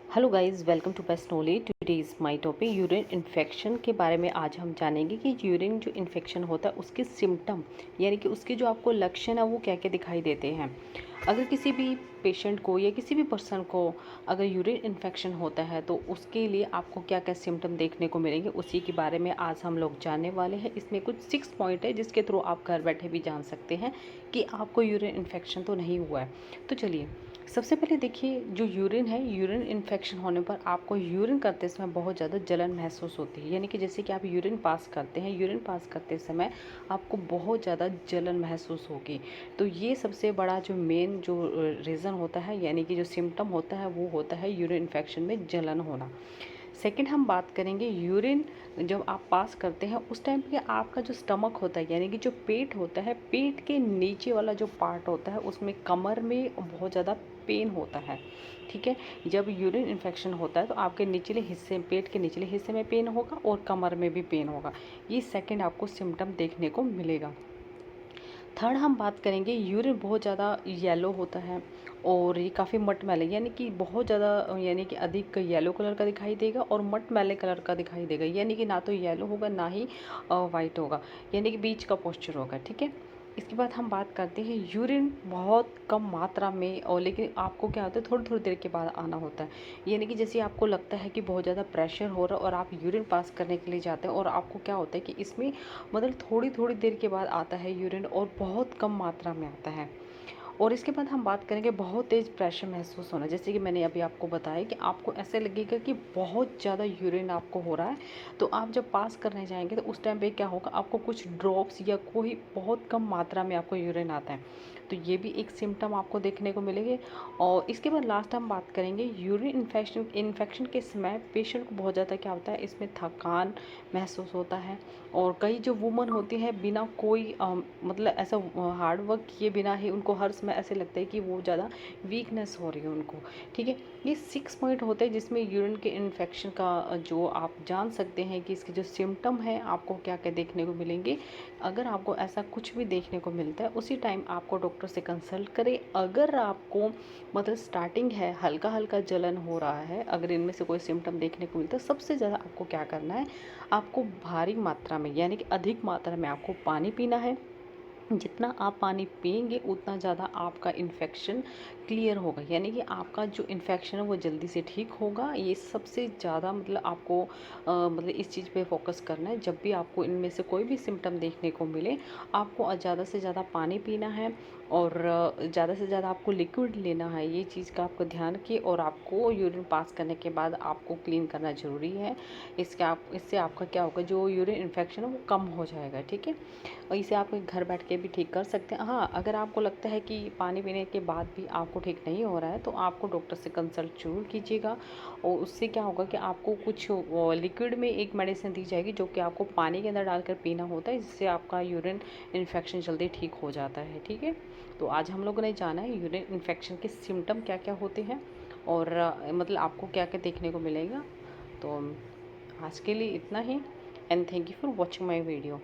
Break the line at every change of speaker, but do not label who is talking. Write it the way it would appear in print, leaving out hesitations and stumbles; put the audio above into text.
Hello guys, welcome to best knowledge. Today is my topic urine infection के बारे में। आज हम जानेंगे कि यूरिन जो इन्फेक्शन होता है उसके सिम्टम यानी कि उसके जो आपको लक्षण है वो क्या क्या दिखाई देते हैं। अगर किसी भी पेशेंट को या किसी भी पर्सन को अगर यूरिन इन्फेक्शन होता है तो उसके लिए आपको क्या क्या सिम्टम देखने को मिलेंगे, उसी के बारे में आज हम लोग जानने वाले हैं। इसमें कुछ 6 पॉइंट है जिसके थ्रू आप घर बैठे भी जान सकते हैं कि आपको यूरिन इन्फेक्शन तो नहीं हुआ है। तो चलिए, सबसे पहले देखिए, जो यूरिन है, यूरिन इन्फेक्शन होने पर आपको यूरिन करते समय बहुत ज़्यादा जलन महसूस होती है। यानी कि जैसे कि आप यूरिन पास करते हैं, यूरिन पास करते समय आपको बहुत ज़्यादा जलन महसूस होगी। तो ये सबसे बड़ा जो मेन जो रीज़न होता है यानी कि जो सिम्टम होता है वो होता है यूरिन इन्फेक्शन में जलन होना। सेकंड हम बात करेंगे, यूरिन जब आप पास करते हैं उस टाइम पे आपका जो स्टमक होता है यानी कि जो पेट होता है, पेट के नीचे वाला जो पार्ट होता है उसमें कमर में बहुत ज़्यादा पेन होता है। ठीक है, जब यूरिन इन्फेक्शन होता है तो आपके निचले हिस्से, पेट के निचले हिस्से में पेन होगा और कमर में भी पेन होगा। ये सेकंड आपको सिम्टम देखने को मिलेगा। थर्ड हम बात करेंगे, यूरिन बहुत ज़्यादा येलो होता है और ये काफ़ी मटमैले यानी कि बहुत ज़्यादा यानी कि अधिक येलो कलर का दिखाई देगा और मटमैले कलर का दिखाई देगा। यानी कि ना तो येलो होगा ना ही वाइट होगा, यानी कि बीच का पोस्चर होगा। ठीक है, इसके बाद हम बात करते हैं, यूरिन बहुत कम मात्रा में और लेकिन आपको क्या होता है थोड़ी थोड़ी देर के बाद आना होता है। यानी कि जैसे आपको लगता है कि बहुत ज़्यादा प्रेशर हो रहा है और आप यूरिन पास करने के लिए जाते हैं और आपको क्या होता है कि इसमें मतलब थोड़ी थोड़ी देर के बाद आता है यूरिन और बहुत कम मात्रा में आता है। और इसके बाद हम बात करेंगे बहुत तेज़ प्रेशर महसूस होना। जैसे कि मैंने अभी आपको बताया कि आपको ऐसे लगेगा कि बहुत ज़्यादा यूरिन आपको हो रहा है, तो आप जब पास करने जाएंगे तो उस टाइम पे क्या होगा, आपको कुछ ड्रॉप्स या कोई बहुत कम मात्रा में आपको यूरिन आता है। तो ये भी एक सिम्टम आपको देखने को मिलेंगे। और इसके बाद लास्ट हम बात करेंगे, यूरिन इन्फेक्शन के समय पेशेंट को बहुत ज़्यादा क्या होता है, इसमें थकान महसूस होता है। और कई जो वुमन होती है बिना कोई मतलब ऐसा हार्ड वर्क किए बिना ही उनको हर समय ऐसे लगता है कि वो ज़्यादा वीकनेस हो रही है उनको। ठीक है, ये 6 पॉइंट होते हैं जिसमें यूरिन के इन्फेक्शन का जो आप जान सकते हैं कि इसके जो सिम्टम है आपको क्या क्या देखने को मिलेंगे। अगर आपको ऐसा कुछ भी देखने को मिलता है उसी टाइम आपको डॉक्टर से कंसल्ट करें। अगर आपको मतलब स्टार्टिंग है, हल्का हल्का जलन हो रहा है, अगर इनमें से कोई सिम्टम देखने को मिलता है, सबसे ज़्यादा आपको क्या करना है, आपको भारी मात्रा में यानी कि अधिक मात्रा में आपको पानी पीना है। जितना आप पानी पिएंगे उतना ज़्यादा आपका इन्फेक्शन क्लियर होगा, यानी कि आपका जो इन्फेक्शन है वो जल्दी से ठीक होगा। ये सबसे ज़्यादा मतलब आपको मतलब इस चीज़ पे फोकस करना है। जब भी आपको इनमें से कोई भी सिम्टम देखने को मिले, आपको ज़्यादा से ज़्यादा पानी पीना है और ज़्यादा से ज़्यादा आपको लिक्विड लेना है। ये चीज़ का आपको ध्यान रखिए और आपको यूरिन पास करने के बाद आपको क्लीन करना ज़रूरी है। इससे आपका क्या होगा, जो यूरिन इन्फेक्शन है वो कम हो जाएगा। ठीक है, और इसे आप घर बैठ के भी ठीक कर सकते हैं। हाँ, अगर आपको लगता है कि पानी पीने के बाद भी आपको ठीक नहीं हो रहा है तो आपको डॉक्टर से कंसल्ट जरूर कीजिएगा। और उससे क्या होगा कि आपको कुछ लिक्विड में एक मेडिसिन दी जाएगी जो कि आपको पानी के अंदर डालकर पीना होता है, जिससे आपका यूरिन इन्फेक्शन जल्दी ठीक हो जाता है। ठीक है, तो आज हम लोगों ने जाना है यूरिन इन्फेक्शन के सिम्टम क्या क्या होते हैं और मतलब आपको क्या क्या देखने को मिलेगा। तो आज के लिए इतना ही, and thank you for watching my video.